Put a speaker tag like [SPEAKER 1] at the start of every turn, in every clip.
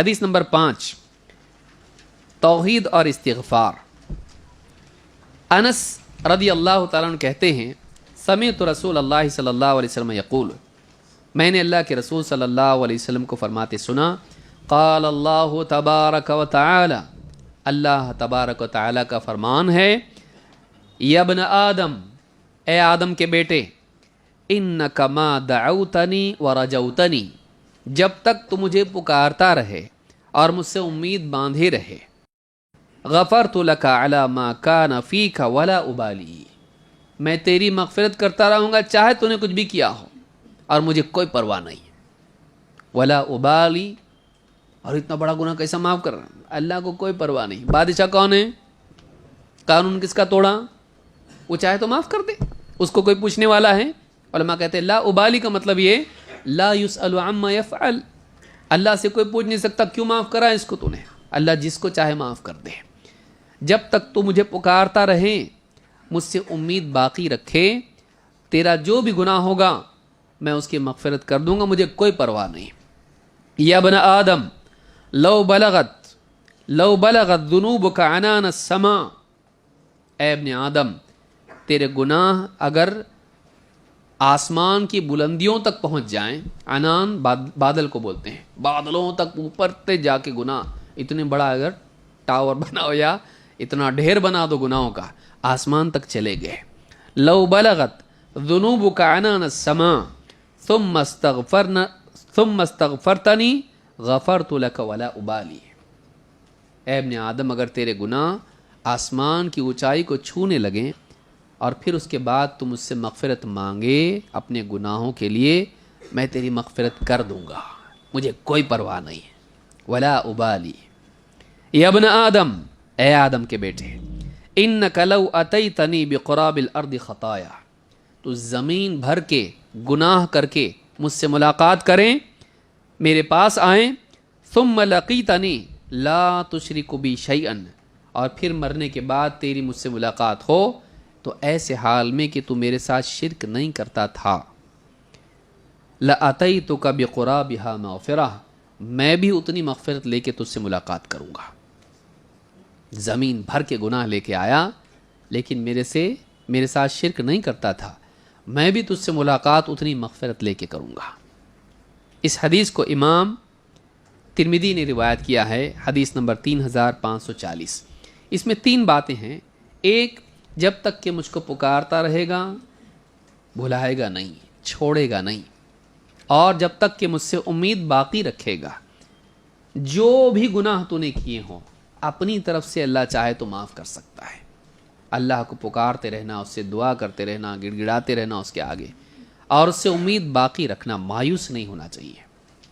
[SPEAKER 1] حدیث نمبر 5، توحید اور استغفار۔ انس رضی اللہ تعالیٰ عنہ کہتے ہیں سمعت رسول اللہ صلی اللہ علیہ وسلم یقول، میں نے اللہ کے رسول صلی اللہ علیہ وسلم کو فرماتے سنا، قال اللہ تبارک و تعالی، اللہ تبارک و تعالی کا فرمان ہے، یا ابن آدم، اے آدم کے بیٹے، انک ما دعوتنی ورجوتنی، جب تک تو مجھے پکارتا رہے اور مجھ سے امید باندھے رہے، غفرت لک علی ما کان فیک ولا ابالی، میں تیری مغفرت کرتا رہوں گا چاہے تو نے کچھ بھی کیا ہو اور مجھے کوئی پرواہ نہیں، ولا ابالی، اور اتنا بڑا گناہ کیسا معاف کر رہا ہے؟ اللہ کو کوئی پرواہ نہیں۔ بادشاہ کون ہے؟ قانون کس کا توڑا؟ وہ چاہے تو معاف کر دے، اس کو کوئی پوچھنے والا ہے؟ علماء کہتے ہیں لا ابالی کا مطلب یہ لا یسأل عما یفعل، اللہ سے کوئی پوچھ نہیں سکتا کیوں معاف کرا اس کو تو نے، اللہ جس کو چاہے معاف کر دے۔ جب تک تو مجھے پکارتا رہے، مجھ سے امید باقی رکھے، تیرا جو بھی گناہ ہوگا میں اس کی مغفرت کر دوں گا، مجھے کوئی پرواہ نہیں۔ یا ابن آدم لو بلغت ذنوبک عنان السماء، اے ابن آدم تیرے گناہ اگر آسمان کی بلندیوں تک پہنچ جائیں، عنان بادل کو بولتے ہیں، بادلوں تک اوپر تے جا کے گناہ، اتنے بڑا اگر ٹاور بناؤ یا اتنا ڈھیر بنا دو گناہوں کا، آسمان تک چلے گئے۔ لو بلغت ذنوبک عنان السماء ثم استغفرتنی غفرت لک ولا ابالی، اے ابن آدم اگر تیرے گناہ آسمان کی اونچائی کو چھونے لگیں اور پھر اس کے بعد تم مجھ سے مغفرت مانگے اپنے گناہوں کے لیے، میں تیری مغفرت کر دوں گا، مجھے کوئی پرواہ نہیں، ولا ابالی۔ یا ابن آدم، اے آدم کے بیٹے، انک لو اتیتنی بقراب الارض خطایا، تو زمین بھر کے گناہ کر کے مجھ سے ملاقات کریں، میرے پاس آئیں، ثم لقیتنی لا تشرک بی شیئا، اور پھر مرنے کے بعد تیری مجھ سے ملاقات ہو تو ایسے حال میں کہ تو میرے ساتھ شرک نہیں کرتا تھا، لَأَتَيْتُكَ بِقُرَابِهَا مَغْفِرَةً، میں بھی اتنی مغفرت لے کے تجھ سے ملاقات کروں گا۔ زمین بھر کے گناہ لے کے آیا لیکن میرے ساتھ شرک نہیں کرتا تھا، میں بھی تجھ سے ملاقات اتنی مغفرت لے کے کروں گا۔ اس حدیث کو امام ترمذی نے روایت کیا ہے، حدیث نمبر 3540۔ اس میں 3 باتیں ہیں۔ ایک، جب تک کہ مجھ کو پکارتا رہے گا بھلائے گا نہیں، چھوڑے گا نہیں، اور جب تک کہ مجھ سے امید باقی رکھے گا، جو بھی گناہ تو نے کیے ہوں اپنی طرف سے اللہ چاہے تو معاف کر سکتا ہے۔ اللہ کو پکارتے رہنا، اس سے دعا کرتے رہنا، گڑ گڑاتے رہنا اس کے آگے، اور اس سے امید باقی رکھنا، مایوس نہیں ہونا چاہیے۔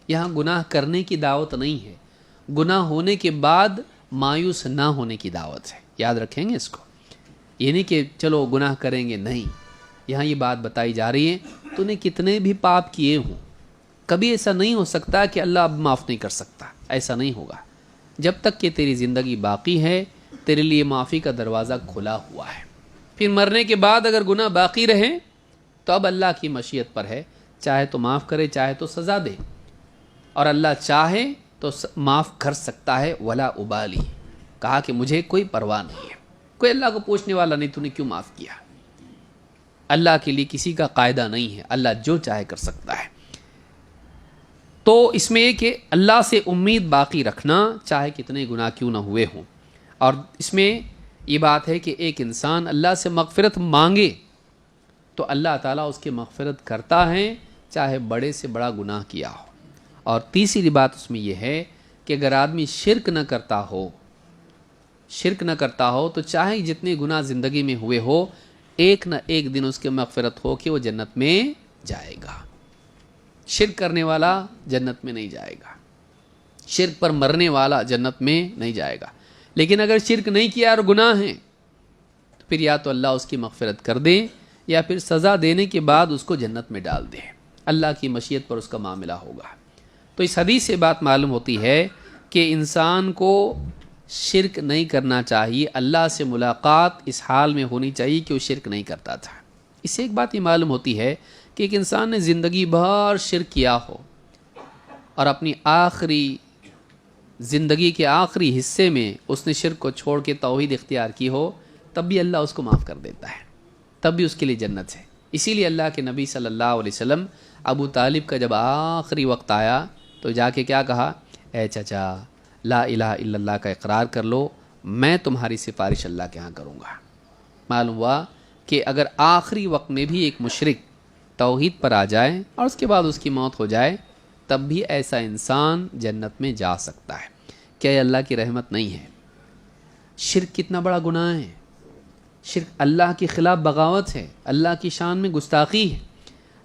[SPEAKER 1] یہاں گناہ کرنے کی دعوت نہیں ہے، گناہ ہونے کے بعد مایوس نہ ہونے کی دعوت ہے، یاد رکھیں گے اس کو۔ یہ نہیں کہ چلو گناہ کریں گے، نہیں، یہاں یہ بات بتائی جا رہی ہے تو نے کتنے بھی پاپ کیے ہوں، کبھی ایسا نہیں ہو سکتا کہ اللہ اب معاف نہیں کر سکتا، ایسا نہیں ہوگا۔ جب تک کہ تیری زندگی باقی ہے تیرے لیے معافی کا دروازہ کھلا ہوا ہے۔ پھر مرنے کے بعد اگر گناہ باقی رہے تو اب اللہ کی مشیت پر ہے، چاہے تو معاف کرے چاہے تو سزا دے، اور اللہ چاہے تو معاف کر سکتا ہے، ولا ابالی، کہا کہ مجھے کوئی پرواہ نہیں ہے، کوئی اللہ کو پوچھنے والا نہیں تو نے کیوں معاف کیا۔ اللہ کے لیے کسی کا قاعدہ نہیں ہے، اللہ جو چاہے کر سکتا ہے۔ تو اس میں کہ اللہ سے امید باقی رکھنا چاہے کتنے گناہ کیوں نہ ہوئے ہوں، اور اس میں یہ بات ہے کہ ایک انسان اللہ سے مغفرت مانگے تو اللہ تعالیٰ اس کی مغفرت کرتا ہے چاہے بڑے سے بڑا گناہ کیا ہو۔ اور تیسری بات اس میں یہ ہے کہ اگر آدمی شرک نہ کرتا ہو تو چاہے جتنے گناہ زندگی میں ہوئے ہو، ایک نہ ایک دن اس کی مغفرت ہو کہ وہ جنت میں جائے گا۔ شرک کرنے والا جنت میں نہیں جائے گا، شرک پر مرنے والا جنت میں نہیں جائے گا۔ لیکن اگر شرک نہیں کیا اور گناہ ہیں تو پھر یا تو اللہ اس کی مغفرت کر دے یا پھر سزا دینے کے بعد اس کو جنت میں ڈال دے، اللہ کی مشیت پر اس کا معاملہ ہوگا۔ تو اس حدیث سے بات معلوم ہوتی ہے کہ انسان کو شرک نہیں کرنا چاہیے، اللہ سے ملاقات اس حال میں ہونی چاہیے کہ وہ شرک نہیں کرتا تھا۔ اس سے ایک بات یہ معلوم ہوتی ہے کہ ایک انسان نے زندگی بھر شرک کیا ہو اور اپنی آخری زندگی کے آخری حصے میں اس نے شرک کو چھوڑ کے توحید اختیار کی ہو تب بھی اللہ اس کو معاف کر دیتا ہے، تب بھی اس کے لیے جنت ہے۔ اسی لیے اللہ کے نبی صلی اللہ علیہ وسلم ابو طالب کا جب آخری وقت آیا تو جا کے کیا کہا؟ اے چچا، لا الہ الا اللہ کا اقرار کر لو، میں تمہاری سفارش اللہ کے ہاں کروں گا۔ معلوم ہوا کہ اگر آخری وقت میں بھی ایک مشرک توحید پر آ جائے اور اس کے بعد اس کی موت ہو جائے تب بھی ایسا انسان جنت میں جا سکتا ہے۔ کیا یہ اللہ کی رحمت نہیں ہے؟ شرک کتنا بڑا گناہ ہے، شرک اللہ کے خلاف بغاوت ہے، اللہ کی شان میں گستاخی ہے۔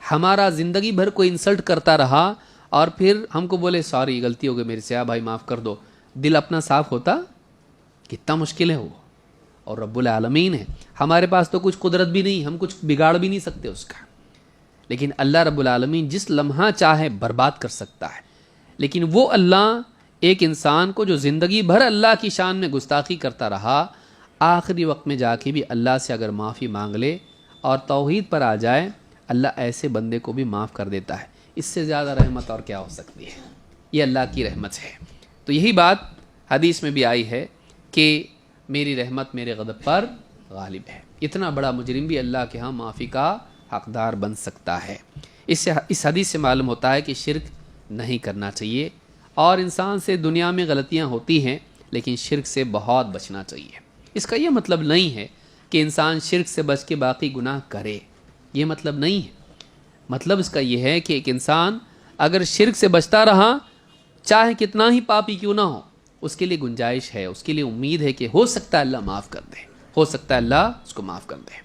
[SPEAKER 1] ہمارا زندگی بھر کوئی انسلٹ کرتا رہا اور پھر ہم کو بولے سوری غلطی ہو گئی میرے سے، بھائی معاف کر دو، دل اپنا صاف ہوتا؟ کتنا مشکل ہے وہ، اور رب العالمین ہے، ہمارے پاس تو کچھ قدرت بھی نہیں، ہم کچھ بگاڑ بھی نہیں سکتے اس کا، لیکن اللہ رب العالمین جس لمحہ چاہے برباد کر سکتا ہے۔ لیکن وہ اللہ ایک انسان کو جو زندگی بھر اللہ کی شان میں گستاخی کرتا رہا، آخری وقت میں جا کے بھی اللہ سے اگر معافی مانگ لے اور توحید پر آ جائے، اللہ ایسے بندے کو بھی معاف کر دیتا ہے۔ اس سے زیادہ رحمت اور کیا ہو سکتی ہے؟ یہ اللہ کی رحمت ہے۔ تو یہی بات حدیث میں بھی آئی ہے کہ میری رحمت میرے غضب پر غالب ہے۔ اتنا بڑا مجرم بھی اللہ کے ہاں معافی کا حقدار بن سکتا ہے۔ اس حدیث سے معلوم ہوتا ہے کہ شرک نہیں کرنا چاہیے، اور انسان سے دنیا میں غلطیاں ہوتی ہیں لیکن شرک سے بہت بچنا چاہیے۔ اس کا یہ مطلب نہیں ہے کہ انسان شرک سے بچ کے باقی گناہ کرے، یہ مطلب نہیں ہے۔ مطلب اس کا یہ ہے کہ ایک انسان اگر شرک سے بچتا رہا، چاہے کتنا ہی پاپی کیوں نہ ہو، اس کے لیے گنجائش ہے، اس کے لیے امید ہے کہ ہو سکتا ہے اللہ معاف کر دے، ہو سکتا ہے اللہ اس کو معاف کر دے۔